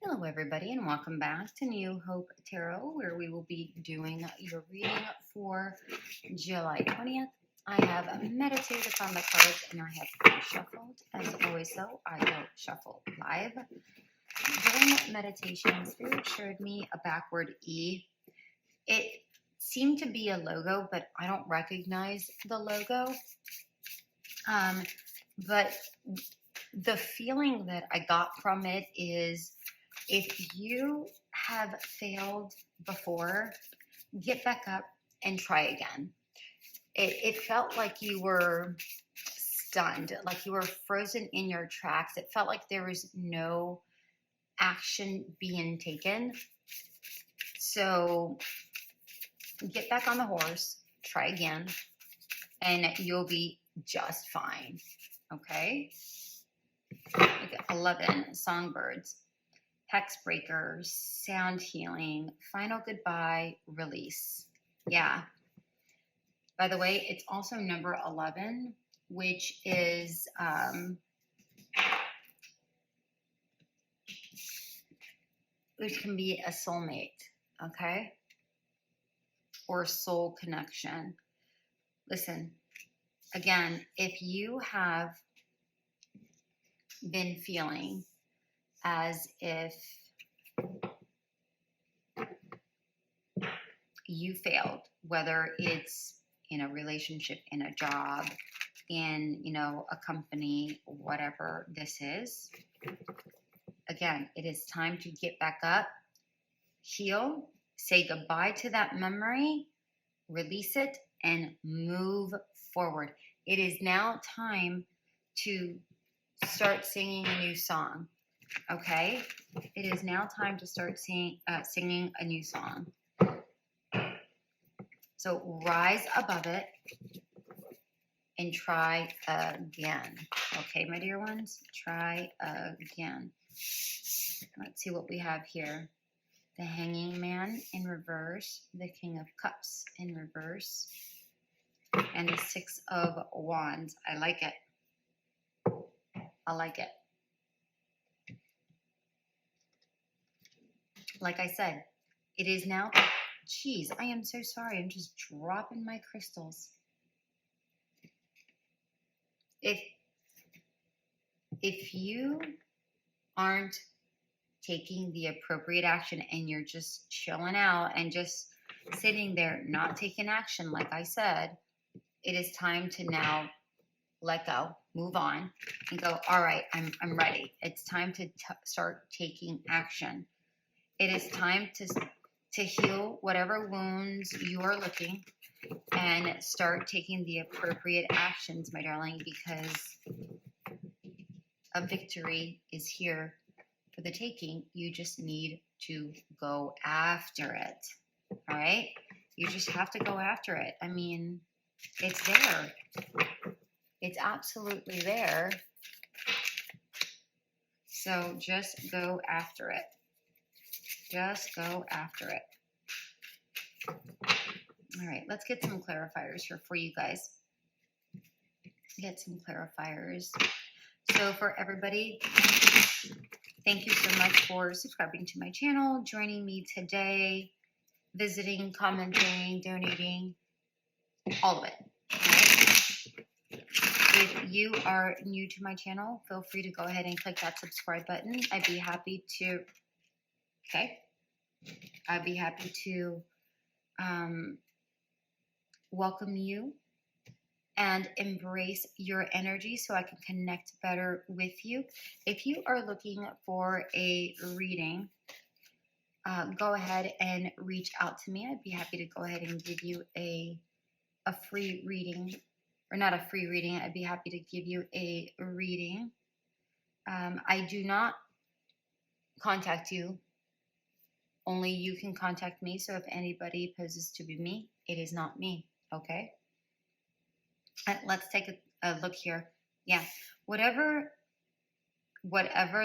Hello, everybody, and welcome back to New Hope Tarot, where we will be doing your reading for July 20th. I have meditated upon the cards and I have shuffled. As always, though, I will shuffle live. During meditation, Spirit showed me a backward E. It seemed to be a logo, but I don't recognize the logo. But the feeling that I got from it is, if you have failed before, get back up and try again. It felt like you were stunned, like you were frozen in your tracks. It felt like there was no action being taken. So get back on the horse, try again, and you'll be just fine. Okay? 11 songbirds. Hex breakers, sound healing, final goodbye, release. Yeah. By the way, it's also number 11, which is which can be a soulmate, okay? Or soul connection. Listen, again, if you have been feeling as if you failed, whether it's in a relationship, in a job, in, a company, whatever this is, again, it is time to get back up, heal, say goodbye to that memory, release it, and move forward. It is now time to start singing a new song. Okay, it is now time to start singing a new song. So rise above it and try again. Okay, my dear ones, try again. Let's see what we have here. The Hanging Man in reverse, the King of Cups in reverse, and the Six of Wands. I like it. I like it. Like I said, it is now, geez, I am so sorry. I'm just dropping my crystals. If you aren't taking the appropriate action and you're just chilling out and just sitting there, not taking action, like I said, it is time to now let go, move on, and go, all right, I'm ready. It's time to start taking action. It is time to heal whatever wounds you are looking and start taking the appropriate actions, my darling, because a victory is here for the taking. You just need to go after it. All right? You just have to go after it. I mean, it's there. It's absolutely there. So just go after it. Just go after it. All right, let's get some clarifiers here for you guys. Get some clarifiers. So for everybody, thank you so much for subscribing to my channel, joining me today, visiting, commenting, donating, all of it. Right? If you are new to my channel, feel free to go ahead and click that subscribe button. I'd be happy to, I'd be happy to welcome you and embrace your energy so I can connect better with you. If you are looking for a reading, go ahead and reach out to me. I'd be happy to go ahead and give you a free reading, or not a free reading. I'd be happy to give you a reading. I do not contact you. Only you can contact me. So if anybody poses to be me, it is not me. Okay? Let's take a look here. Yeah. Whatever.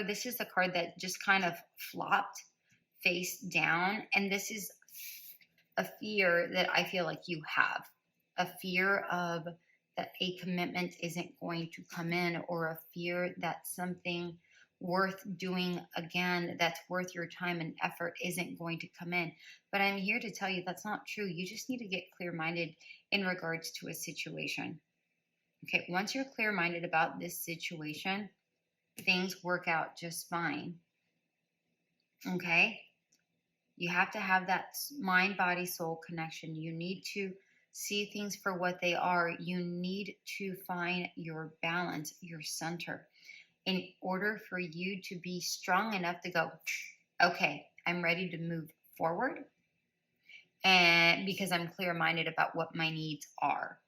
This is the card that just kind of flopped face down. And this is a fear that I feel like you have. A fear of that a commitment isn't going to come in, or a fear that something worth doing again, that's worth your time and effort isn't going to come in. But I'm here to tell you that's not true. You just need to get clear-minded in regards to a situation. Okay, once you're clear-minded about this situation, things work out just fine. Okay? You have to have that mind, body, soul connection. You need to see things for what they are. You need to find your balance, your center, in order for you to be strong enough to go, okay, I'm ready to move forward, and because I'm clear-minded about what my needs are.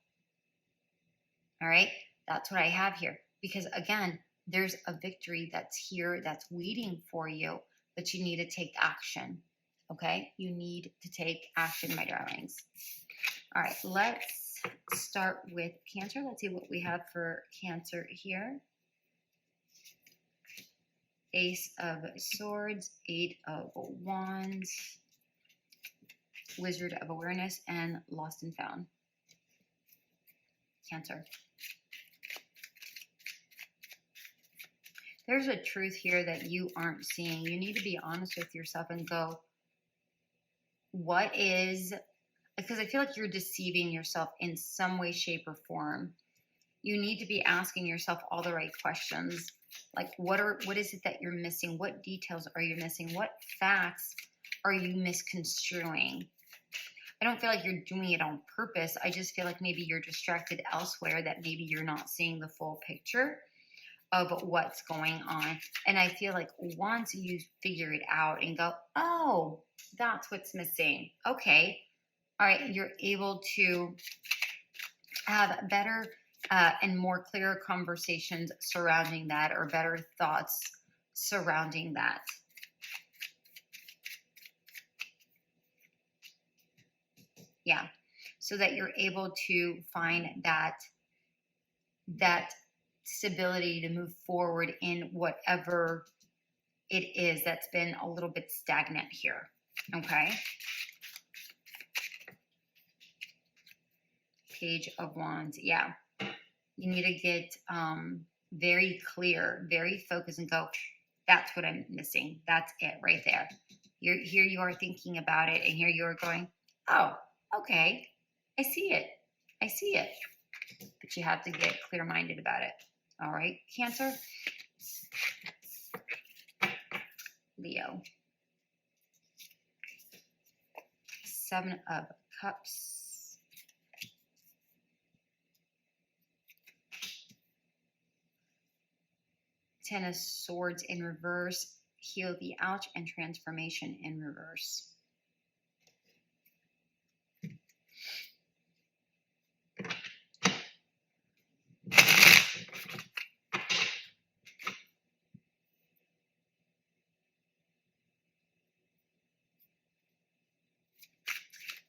All right, that's what I have here. Because again, there's a victory that's here, that's waiting for you, but you need to take action. Okay, you need to take action, my darlings. All right, let's start with Cancer. Let's see what we have for Cancer here. Ace of Swords, Eight of Wands, Wizard of Awareness, and Lost and Found. Cancer. There's a truth here that you aren't seeing. You need to be honest with yourself and go, what is, because I feel like you're deceiving yourself in some way, shape, or form. You need to be asking yourself all the right questions. Like, what is it that you're missing? What details are you missing? What facts are you misconstruing? I don't feel like you're doing it on purpose. I just feel like maybe you're distracted elsewhere, that maybe you're not seeing the full picture of what's going on. And I feel like once you figure it out and go, oh, that's what's missing. Okay. All right. You're able to have better and more clear conversations surrounding that, or better thoughts surrounding that. Yeah. So that you're able to find that stability to move forward in whatever it is that's been a little bit stagnant here. Okay. Page of Wands. Yeah. You need to get very clear, very focused, and go, that's what I'm missing. That's it right there. Here you are thinking about it, and here you are going, oh, okay, I see it. I see it. But you have to get clear-minded about it. All right, Cancer. Leo. Seven of Cups. Ten of Swords in reverse. Heal the ouch, and Transformation in reverse.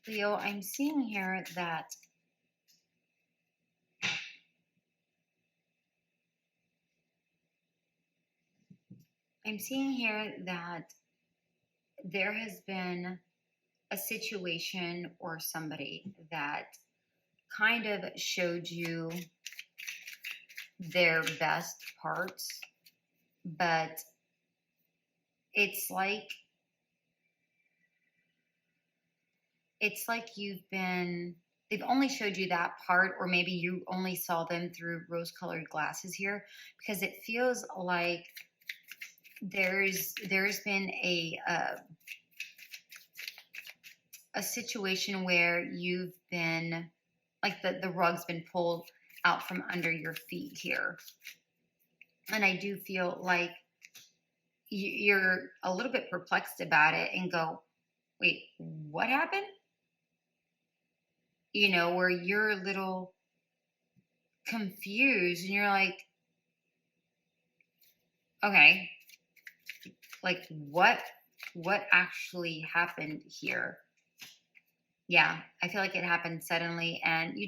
Leo, I'm seeing here that there has been a situation or somebody that kind of showed you their best parts, but it's like they've only showed you that part, or maybe you only saw them through rose-colored glasses here, because it feels like there's been a situation where you've been, like the rug's been pulled out from under your feet here. And I do feel like you're a little bit perplexed about it and go, wait, what happened? You know, where you're a little confused and you're like, okay, like what actually happened here? Yeah, I feel like it happened suddenly, and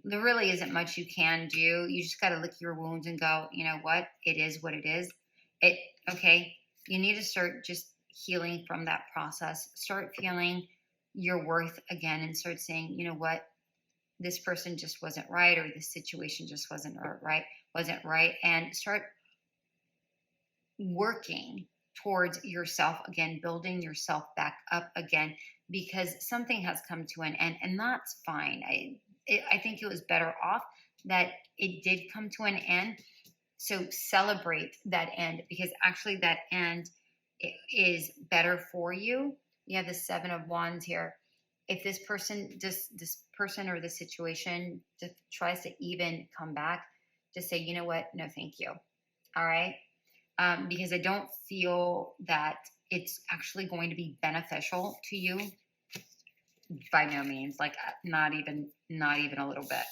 there really isn't much you can do. You just got to lick your wounds and go, you know what? It is what it is. Okay, you need to start just healing from that process. Start feeling your worth again, and start saying, you know what? This person just wasn't right, or this situation just wasn't right, and start working towards yourself again, building yourself back up again, because something has come to an end, and that's fine. I think it was better off that it did come to an end. So celebrate that end, because actually that end is better for you. You have the 7 of Wands here. If this person or this situation just tries to even come back, just say, you know what? No, thank you. All right. Because I don't feel that it's actually going to be beneficial to you. By no means, like not even a little bit.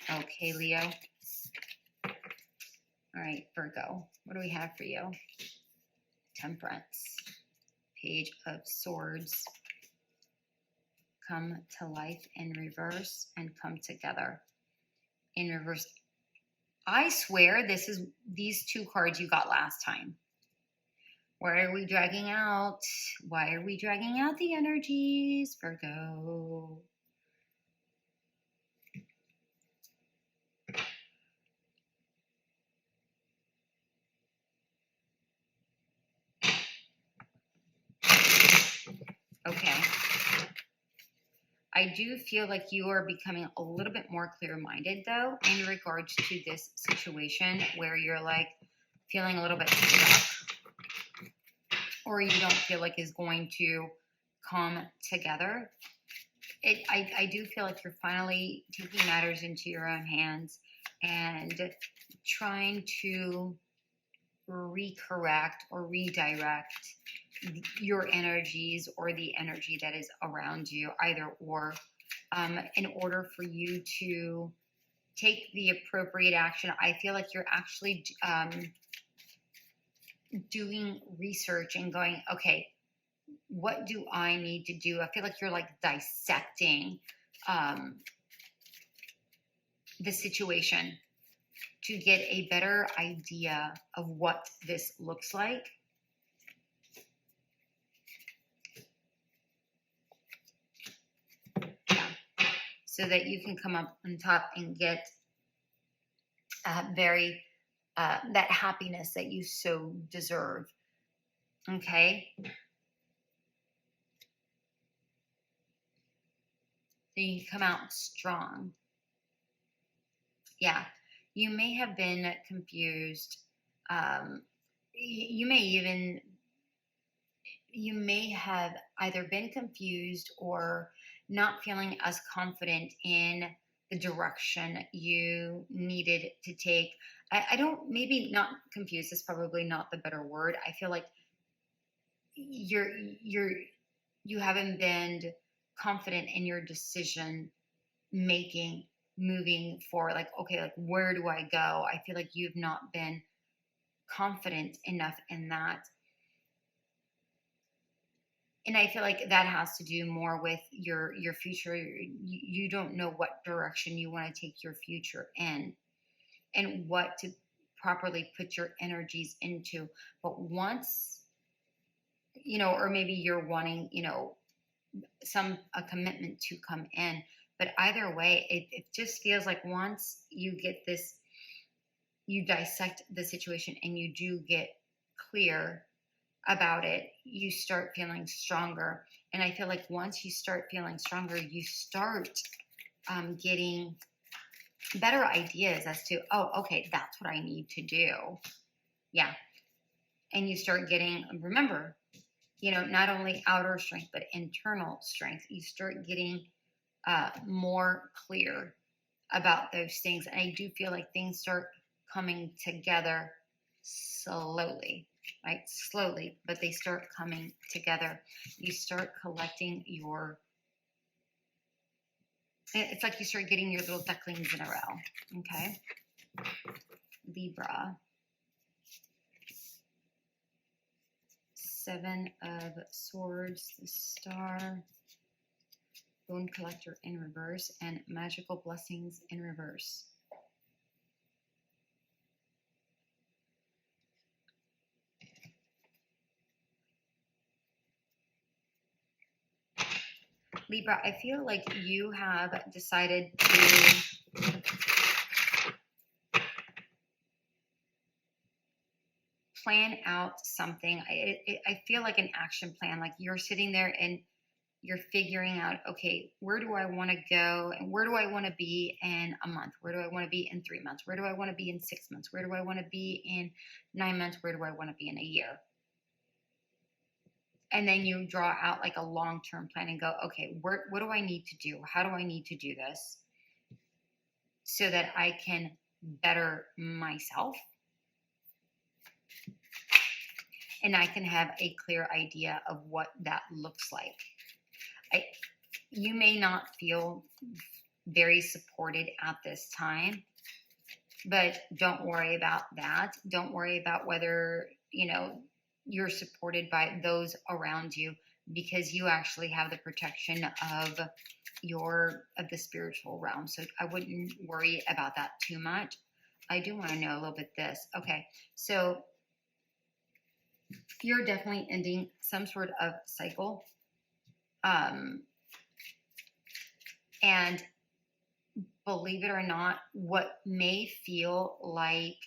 Okay, Leo. All right, Virgo, what do we have for you? Temperance, Page of Swords. Come to life in reverse and come together in reverse. I swear this is these 2 cards you got last time. Why are we dragging out? Why are we dragging out the energies, Virgo? Okay. I do feel like you are becoming a little bit more clear-minded, though, in regards to this situation where you're like feeling a little bit stuck, or you don't feel like is going to come together. I do feel like you're finally taking matters into your own hands and trying to recorrect or redirect your energies or the energy that is around you, either or, in order for you to take the appropriate action. I feel like you're actually doing research and going, okay, what do I need to do? I feel like you're like dissecting the situation to get a better idea of what this looks like. Yeah. So that you can come up on top and get that happiness that you so deserve. Okay. So you come out strong. Yeah. You may have been confused. You may have either been confused or not feeling as confident in the direction you needed to take. Maybe not confused is probably not the better word. I feel like you haven't been confident in your decision making, moving forward. Like, okay, like where do I go? I feel like you've not been confident enough in that. And I feel like that has to do more with your future. You don't know what direction you want to take your future in and what to properly put your energies into. But once, or maybe you're wanting, a commitment to come in. But either way, it just feels like once you get this, you dissect the situation and you do get clear about it, you start feeling stronger. And I feel like once you start feeling stronger, you start getting better ideas as to, oh, okay, that's what I need to do. Yeah. And you start getting, remember, not only outer strength, but internal strength. You start getting more clear about those things. And I do feel like things start coming together slowly. Right? Slowly, but they start coming together. You start collecting it's like you start getting your little ducklings in a row. Okay? Libra. 7 of Swords, the Star, Bone Collector in reverse, and Magical Blessings in reverse. Libra, I feel like you have decided to plan out something. I feel like an action plan, like you're sitting there and you're figuring out, okay, where do I want to go and where do I want to be in a month? Where do I want to be in 3 months? Where do I want to be in 6 months? Where do I want to be in 9 months? Where do I want to be in a year? And then you draw out like a long-term plan and go, okay, what do I need to do? How do I need to do this so that I can better myself and I can have a clear idea of what that looks like. You may not feel very supported at this time, but don't worry about that. Don't worry about whether, you're supported by those around you, because you actually have the protection of the spiritual realm. So I wouldn't worry about that too much. I do want to know a little bit this. Okay, so you're definitely ending some sort of cycle. And believe it or not, what may feel like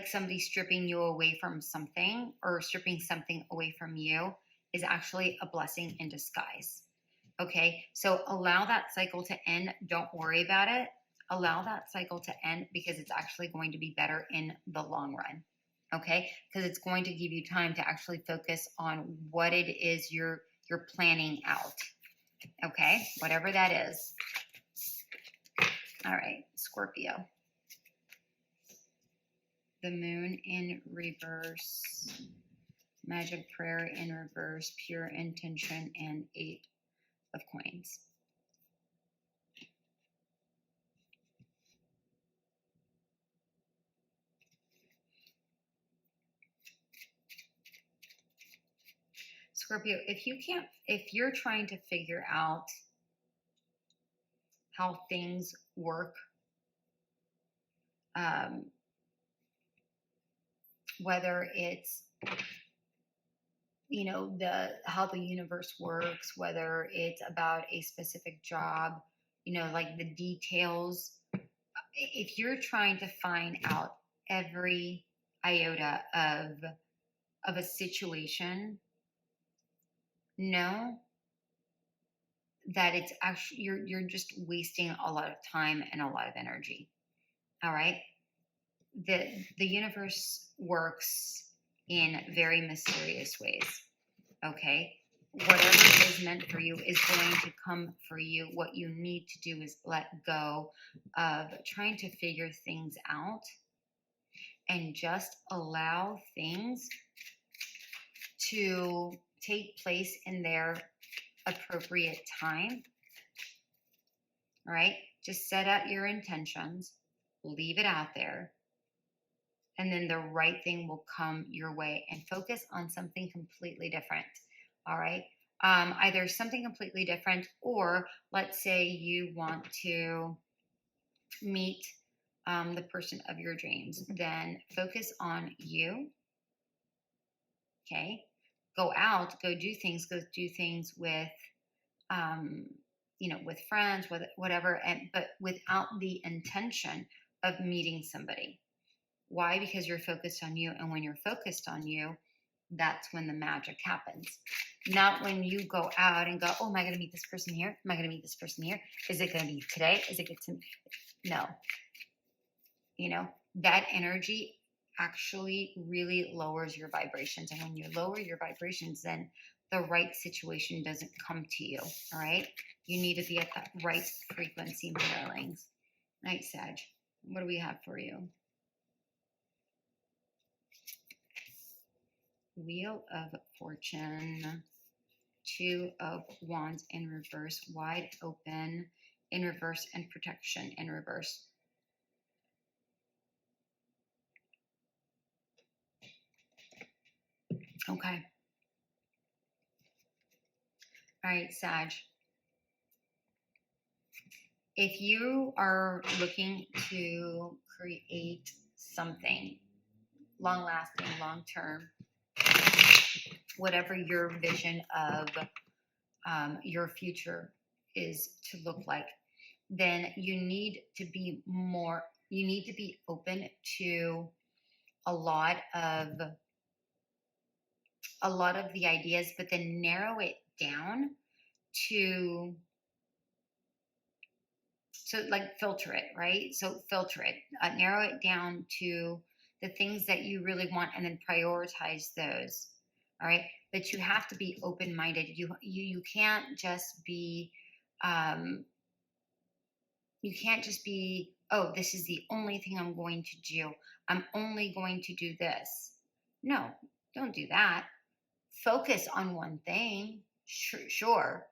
somebody stripping you away from something or stripping something away from you is actually a blessing in disguise. Okay, so allow that cycle to end. Don't worry about it. Allow that cycle to end, because it's actually going to be better in the long run. Okay, because it's going to give you time to actually focus on what it is you're planning out. Okay, whatever that is. All right, Scorpio. The moon in reverse, magic prayer in reverse, pure intention, and 8 of coins. Scorpio, if you're trying to figure out how things work, whether it's how the universe works, whether it's about a specific job, like the details. If you're trying to find out every iota of a situation, know that it's actually you're just wasting a lot of time and a lot of energy. All right. The universe works in very mysterious ways. Okay. Whatever is meant for you is going to come for you. What you need to do is let go of trying to figure things out and just allow things to take place in their appropriate time. All right. Just set out your intentions, leave it out there, and then the right thing will come your way, and focus on something completely different. All right. Either something completely different, or let's say you want to meet the person of your dreams, then focus on you. Okay. Go out, go do things with, with friends, with whatever, but without the intention of meeting somebody. Why? Because you're focused on you. And when you're focused on you, that's when the magic happens. Not when you go out and go, oh, am I going to meet this person here? Am I going to meet this person here? Is it going to be today? Is it good to? No. That energy actually really lowers your vibrations. And when you lower your vibrations, then the right situation doesn't come to you. All right. You need to be at that right frequency, my darlings. Night, Sag. What do we have for you? Wheel of Fortune, 2 of Wands in reverse, wide open in reverse, and protection in reverse. Okay. All right, Sag. If you are looking to create something long-lasting, long-term, whatever your vision of your future is to look like, then you need to be open to a lot of the ideas, but then narrow it down to, so like filter it, right? So filter it, narrow it down to the things that you really want, and then prioritize those. All right, but you have to be open-minded. You can't just be oh, this is the only thing I'm going to do. I'm only going to do this. No, don't do that. Focus on one thing. Sure,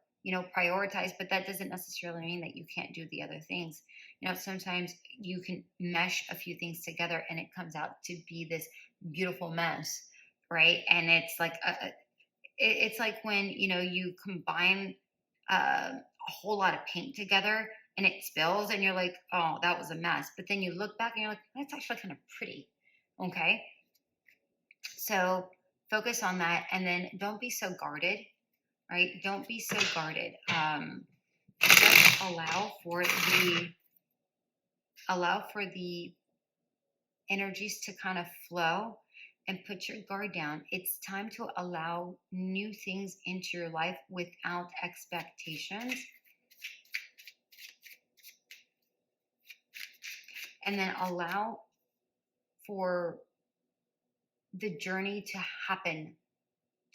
prioritize, but that doesn't necessarily mean that you can't do the other things. Sometimes you can mesh a few things together and it comes out to be this beautiful mess, right? And it's like it's like when you combine a whole lot of paint together and it spills and you're like, oh, that was a mess. But then you look back and you're like, that's actually kind of pretty. Okay, so focus on that, and then don't be so guarded. Right? Don't be so guarded. Just allow for the energies to kind of flow, and put your guard down. It's time to allow new things into your life without expectations. And then allow for the journey to happen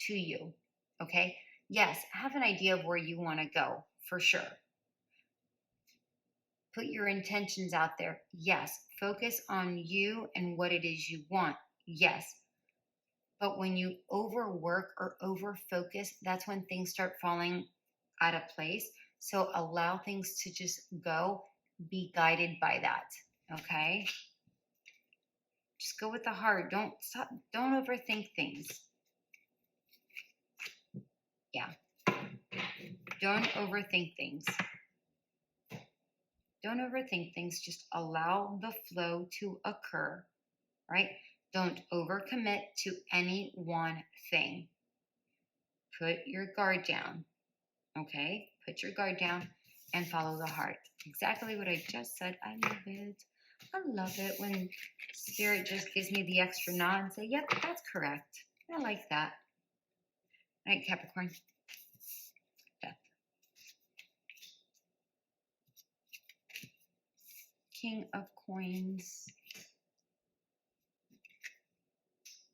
to you. Okay? Yes, have an idea of where you want to go, for sure. Put your intentions out there. Yes. Focus on you and what it is you want. Yes. But when you overwork or overfocus, that's when things start falling out of place. So allow things to just go. Be guided by that. Okay? Just go with the heart. Don't overthink things. Yeah. Don't overthink things. Don't overthink things. Just allow the flow to occur, right? Don't overcommit to any one thing. Put your guard down, okay? Put your guard down and follow the heart. Exactly what I just said. I love it. I love it when Spirit just gives me the extra nod and say, yep, that's correct. I like that. All right, Capricorn. Death. King of Coins.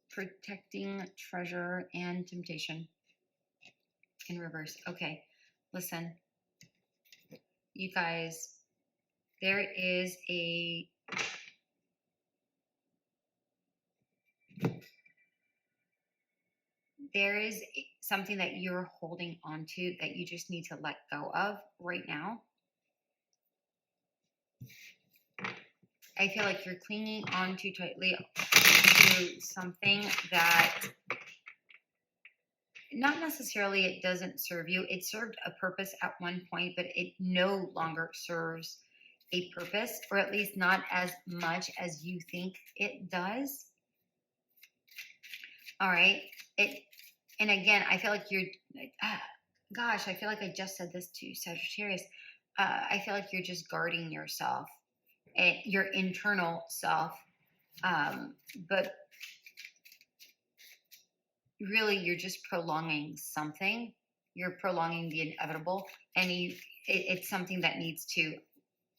Protecting treasure and temptation in reverse. Okay, listen, you guys, there is something that you're holding on to that you just need to let go of right now. I feel like you're clinging on too tightly to something that not necessarily it doesn't serve you. It served a purpose at one point, but it no longer serves a purpose, or at least not as much as you think it does. All right. And again, I feel like you're, gosh, I feel like I just said this to Sagittarius. I feel like you're just guarding yourself, your internal self. But really, you're just prolonging something. You're prolonging the inevitable, and it's something that needs to,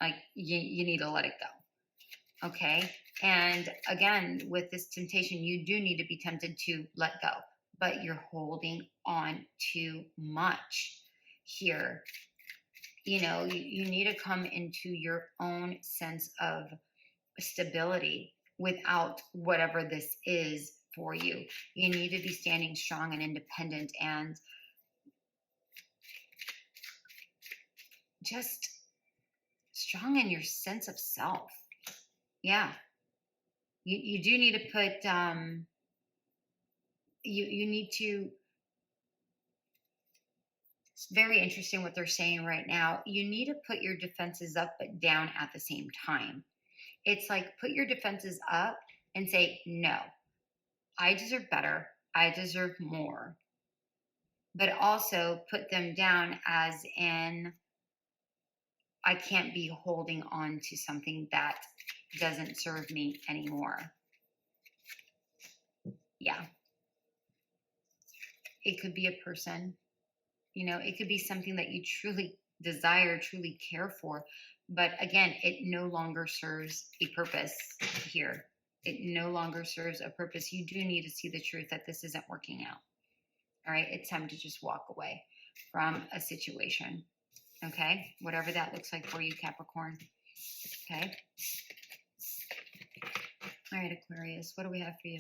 like, you need to let it go. Okay. And again, with this temptation, you do need to be tempted to let go, but you're holding on too much here. You need to come into your own sense of stability without whatever this is for you. You need to be standing strong and independent and just strong in your sense of self. Yeah. You do need to put, you need to, it's very interesting what they're saying right now. You need to put your defenses up but down at the same time. It's like, put your defenses up and say, no, I deserve better. I deserve more. But also put them down as in, I can't be holding on to something that doesn't serve me anymore. Yeah. It could be a person, you know, it could be something that you truly desire, truly care for. But again, it no longer serves a purpose here. It no longer serves a purpose. You do need to see the truth that this isn't working out. All right. It's time to just walk away from a situation. Okay. Whatever that looks like for you, Capricorn. Okay. All right, Aquarius. What do we have for you?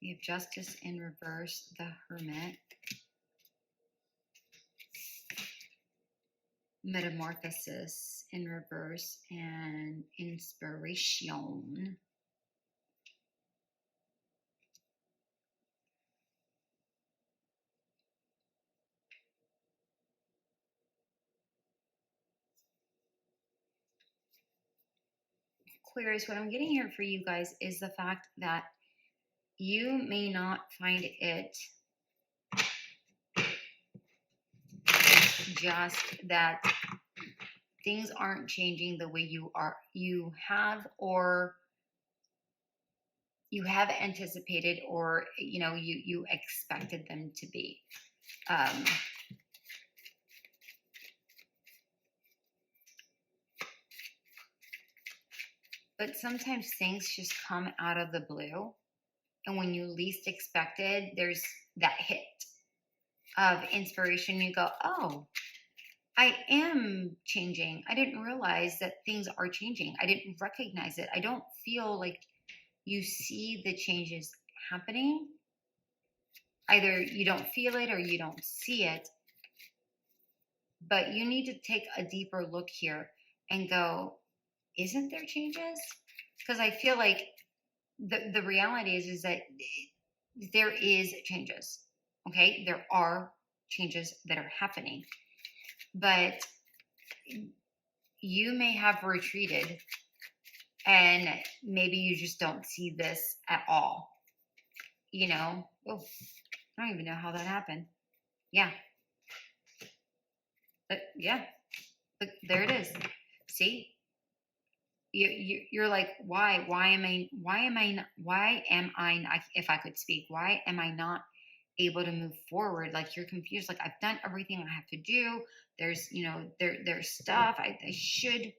We have Justice in reverse, the Hermit. Metamorphosis in reverse, and Inspiration. Aquarius, what I'm getting here for you guys is the fact that you may not find it just that things aren't changing the way you have anticipated, or you expected them to be. But sometimes things just come out of the blue, and when you least expect it, there's that hit of inspiration. You go, oh, I am changing. I didn't realize that things are changing. I didn't recognize it. I don't feel like you see the changes happening. Either you don't feel it or you don't see it. But you need to take a deeper look here and go, isn't there changes? Because I feel like the reality is that there is changes. Okay, there are changes that are happening, but you may have retreated, and maybe you just don't see this at all. Oh, I don't even know how that happened. Yeah, but yeah, look, there it is. See, you're like, why am I, if I could speak, why am I not able to move forward? Like, you're confused. Like, I've done everything I have to do. There's there's stuff I should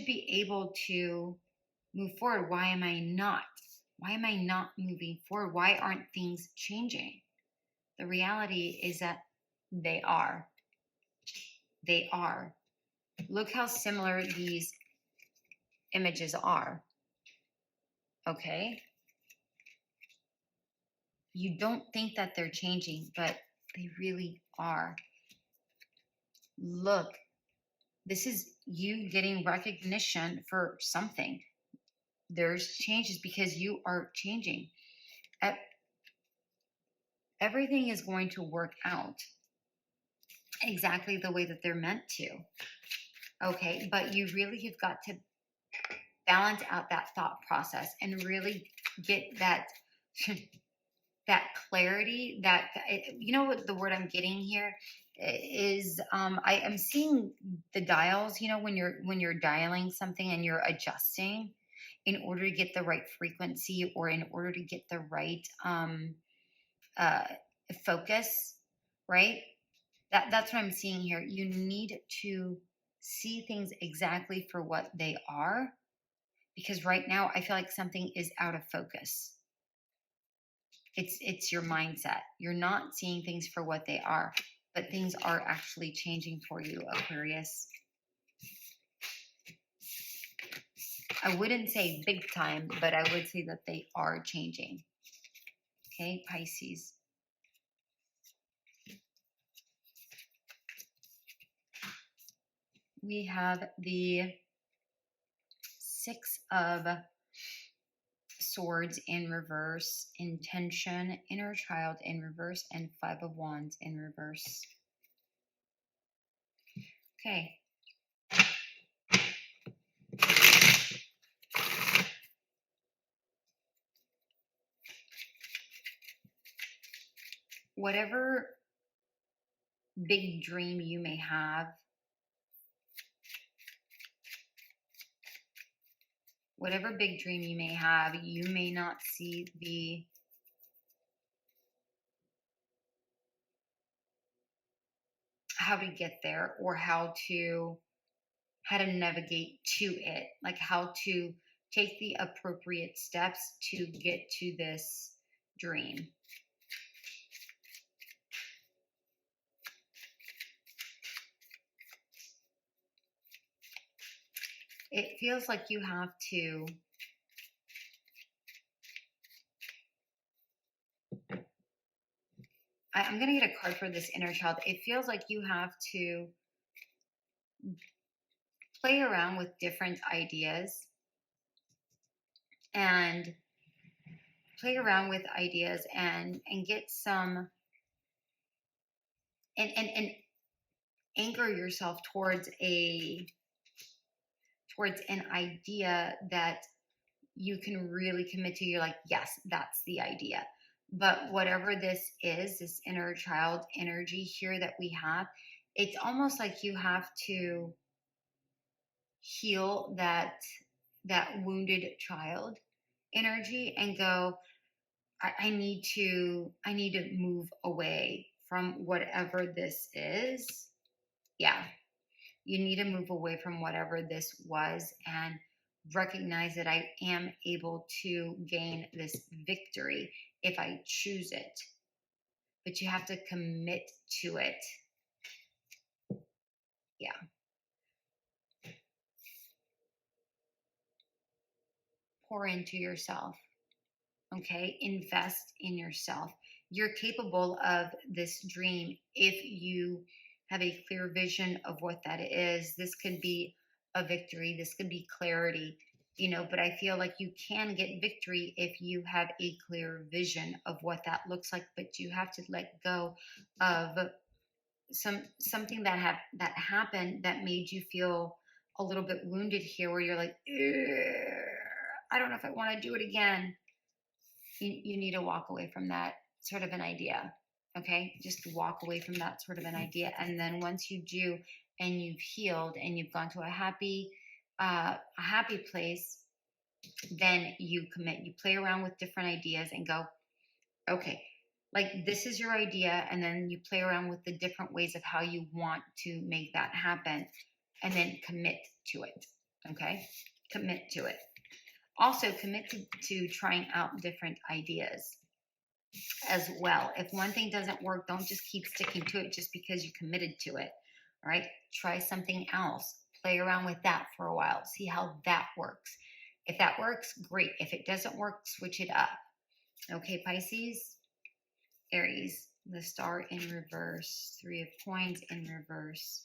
be able to move forward. Why am I not moving forward? Why aren't things changing? The reality is that they are. Look how similar these images are. Okay, you don't think that they're changing, but they really are. Look, this is you getting recognition for something. There's changes because you are changing. Everything is going to work out exactly the way that they're meant to. Okay, but you really have got to balance out that thought process and really get that that clarity. That, what the word I'm getting here is, I am seeing the dials. When you're dialing something and you're adjusting in order to get the right frequency, or in order to get the right focus, right? That's what I'm seeing here. You need to see things exactly for what they are, because right now I feel like something is out of focus. It's your mindset. You're not seeing things for what they are, but things are actually changing for you, Aquarius. I wouldn't say big time, but I would say that they are changing. Okay, Pisces. We have the Six of Swords in reverse, Intention, Inner Child in reverse, and Five of Wands in reverse. Okay. Whatever big dream you may have whatever big dream you may have, you may not see how to get there, or how to navigate to it, like how to take the appropriate steps to get to this dream. It feels like you have to I'm going to get a card for this inner child. It feels like you have to play around with different ideas and get some and anchor yourself towards an idea that you can really commit to. You're like, yes, that's the idea. But whatever this is, this inner child energy here that we have, it's almost like you have to heal that wounded child energy and go, I need to move away from whatever this is. Yeah. You need to move away from whatever this was and recognize that I am able to gain this victory if I choose it. But you have to commit to it. Yeah. Pour into yourself. Okay? Invest in yourself. You're capable of this dream if you have a clear vision of what that is. This could be a victory. This could be clarity, but I feel like you can get victory if you have a clear vision of what that looks like, but you have to let go of something that happened that made you feel a little bit wounded here, where you're like, I don't know if I want to do it again. You need to walk away from that sort of an idea. Okay, just walk away from that sort of an idea. And then once you do, and you've healed and you've gone to a happy place, then you commit. You play around with different ideas and go, okay, like this is your idea. And then you play around with the different ways of how you want to make that happen, and then commit to it. Okay, commit to it. Also commit to trying out different ideas as well. If one thing doesn't work, don't just keep sticking to it just because you committed to it. All right, try something else. Play around with that for a while. See how that works. If that works, great. If it doesn't work, switch it up. Okay, Pisces, Aries, the Star in reverse, 3 of Coins in reverse,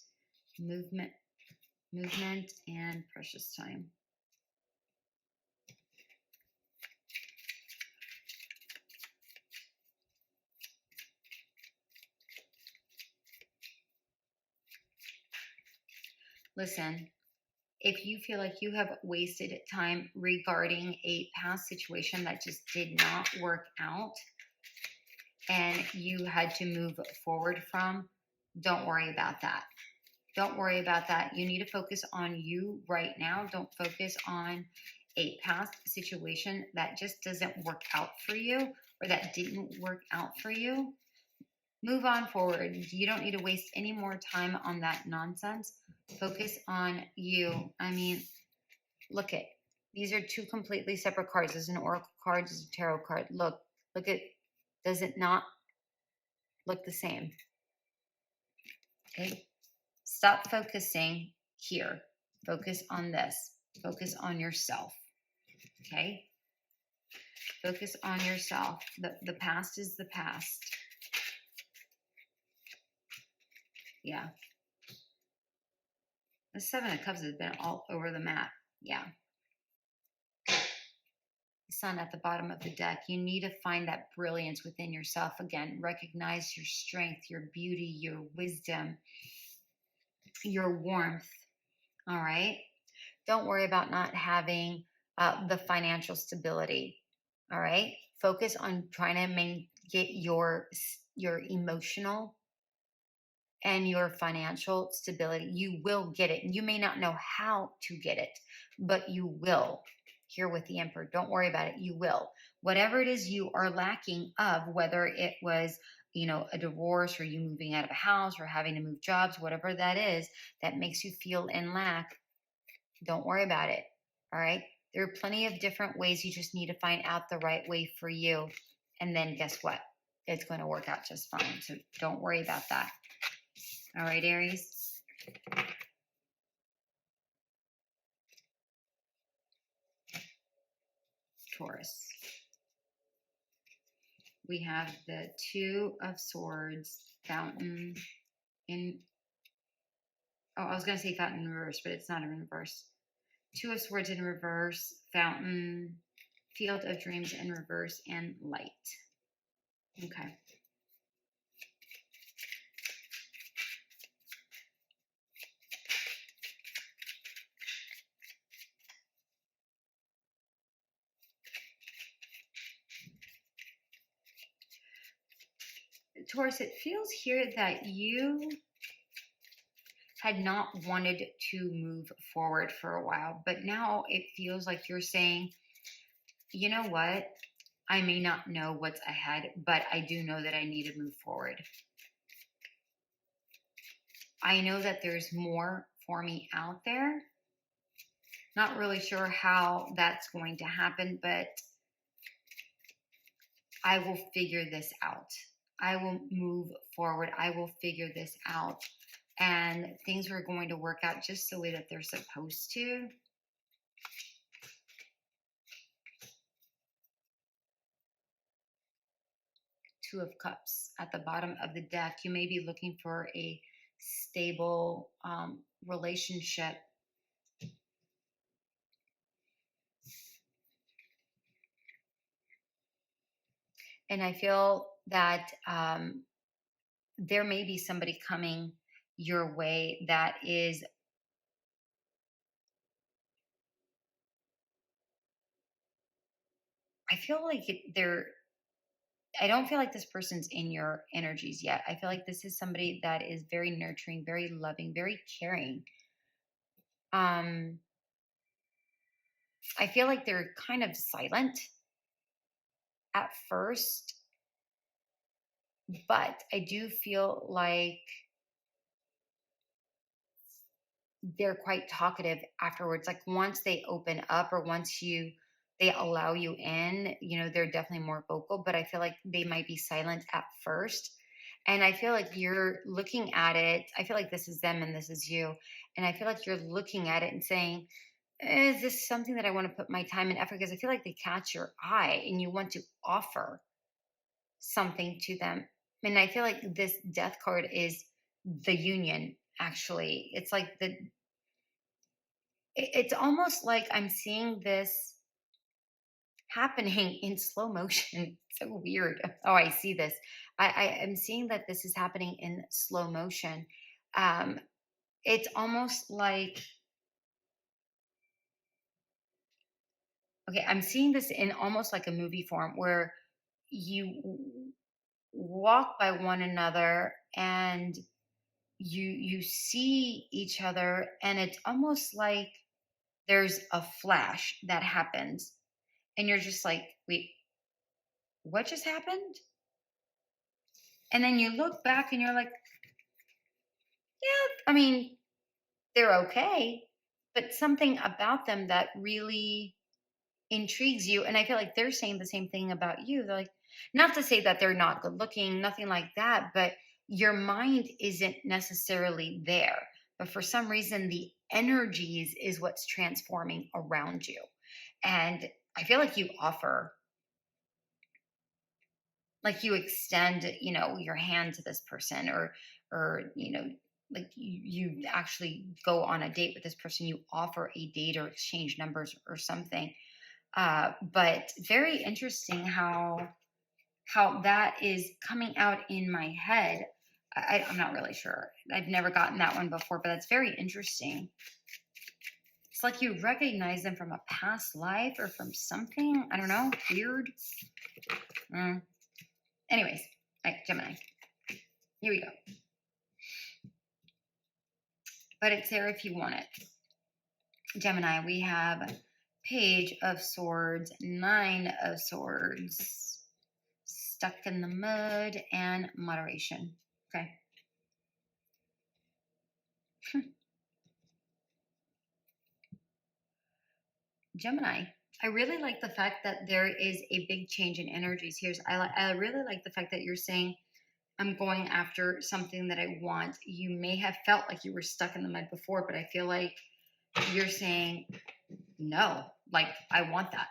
movement, and precious time. Listen, if you feel like you have wasted time regarding a past situation that just did not work out and you had to move forward from, don't worry about that. Don't worry about that. You need to focus on you right now. Don't focus on a past situation that just doesn't work out for you, or that didn't work out for you. Move on forward. You don't need to waste any more time on that nonsense. Focus on you. I mean, look at, these are two completely separate cards. There's an oracle card, there's a tarot card. Look at, does it not look the same? Okay. Stop focusing here. Focus on this. Focus on yourself. Okay. Focus on yourself. The past is the past. Yeah. The 7 of Cups has been all over the map. Yeah. The Sun at the bottom of the deck. You need to find that brilliance within yourself again. Recognize your strength, your beauty, your wisdom, your warmth. All right. Don't worry about not having the financial stability. All right. Focus on trying to get your emotional and your financial stability. You will get it. You may not know how to get it, but you will. here with the Emperor. Don't worry about it. You will. Whatever it is you are lacking of, whether it was, you know, a divorce or you moving out of a house or having to move jobs, whatever that is that makes you feel in lack, don't worry about it. All right. There are plenty of different ways. You just need to find out the right way for you. And then guess what? It's going to work out just fine. So don't worry about that. All right, Aries. Taurus. We have the Two of Swords, Fountain in, oh, I was going to say Fountain in reverse, but it's not in reverse. Two of Swords in reverse, Fountain, Field of Dreams in reverse, and Light. Okay. Taurus, it feels here that you had not wanted to move forward for a while, but now it feels like you're saying, you know what? I may not know what's ahead, but I do know that I need to move forward. I know that there's more for me out there. Not really sure how that's going to happen, but I will figure this out. I will move forward. I will figure this out. And things are going to work out just the way that they're supposed to. Two of Cups at the bottom of the deck. You may be looking for a stable relationship. And I feel that there may be somebody coming your way that is I feel like I don't feel like this person's in your energies yet. I feel like this is somebody that is very nurturing, very loving, very caring. I feel like they're kind of silent at first, but I do feel like they're quite talkative afterwards. Like once they open up or once they allow you in, you know, they're definitely more vocal, but I feel like they might be silent at first. And I feel like you're looking at it. I feel like this is them and this is you. And I feel like you're looking at it and saying, is this something that I want to put my time and effort? Because I feel like they catch your eye and you want to offer something to them. And I feel like this Death card is the union, actually. It's like it's almost like I'm seeing this happening in slow motion. So weird. Oh, I see this. I am seeing that this is happening in slow motion. It's almost like, okay, I'm seeing this in almost like a movie form where you walk by one another and you see each other, and it's almost like there's a flash that happens and you're just like, wait, what just happened? And then you look back and you're like, yeah, I mean, they're okay, but something about them that really intrigues you. And I feel like they're saying the same thing about you. They're like, not to say that they're not good looking, nothing like that, but your mind isn't necessarily there. But for some reason, the energies is what's transforming around you. And I feel like you offer, like you extend, you know, your hand to this person, or you know, like you actually go on a date with this person, you offer a date or exchange numbers or something. But very interesting how that is coming out in my head. I'm not really sure. I've never gotten that one before, but that's very interesting. It's like you recognize them from a past life or from something. I don't know. Weird. Anyways, all right, Gemini. Here we go. But it's there if you want it. Gemini, we have Page of Swords, Nine of Swords, stuck in the mud, and moderation. Okay. Gemini, I really like the fact that there is a big change in energies here. I really like the fact that you're saying, I'm going after something that I want. You may have felt like you were stuck in the mud before, but I feel like you're saying, no, like, I want that.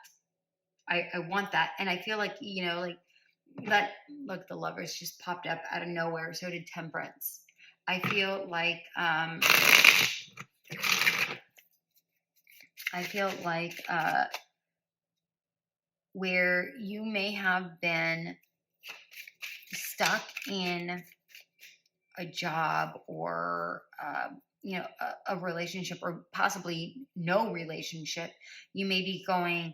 I want that. And I feel like, you know, like that, look, the Lovers just popped up out of nowhere. So did Temperance. I feel like, where you may have been stuck in a job or, you know, a relationship, or possibly no relationship, you may be going,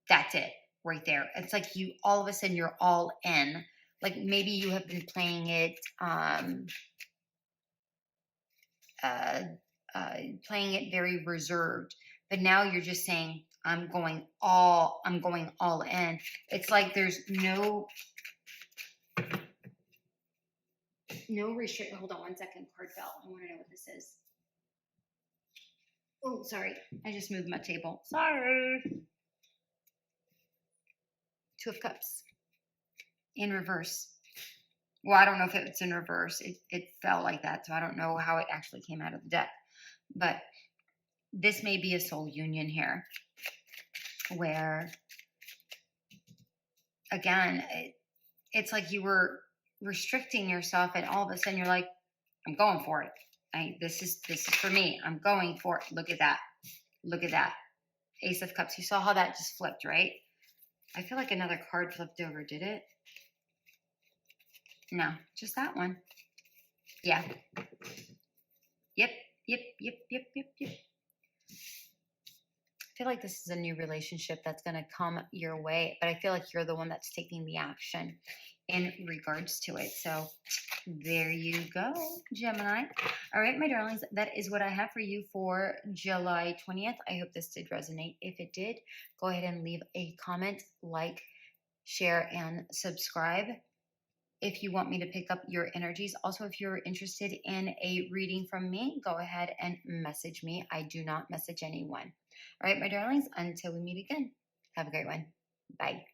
that's it right there. It's like you, all of a sudden, you're all in. Like maybe you have been playing it, playing it very reserved, but now you're just saying, I'm going all in. It's like there's no restriction. Hold on one second. Card fell. I want to know what this is. Oh, sorry. I just moved my table. Sorry. Two of Cups in reverse. Well, I don't know if it's in reverse. It fell like that, so I don't know how it actually came out of the deck. But this may be a soul union here, where, again, it's like you were restricting yourself, and all of a sudden you're like, I'm going for it. This is for me. I'm going for it. Look at that. Look at that. Ace of Cups. You saw how that just flipped, right? I feel like another card flipped over. Did it? No, just that one. Yeah. Yep. I feel like this is a new relationship that's going to come your way, but I feel like you're the one that's taking the action in regards to it. So there you go, Gemini. All right, my darlings, that is what I have for you for July 20th. I hope this did resonate. If it did, go ahead and leave a comment, like, share, and subscribe if you want me to pick up your energies. Also, if you're interested in a reading from me, go ahead and message me. I do not message anyone. All right, my darlings, until we meet again, have a great one. Bye.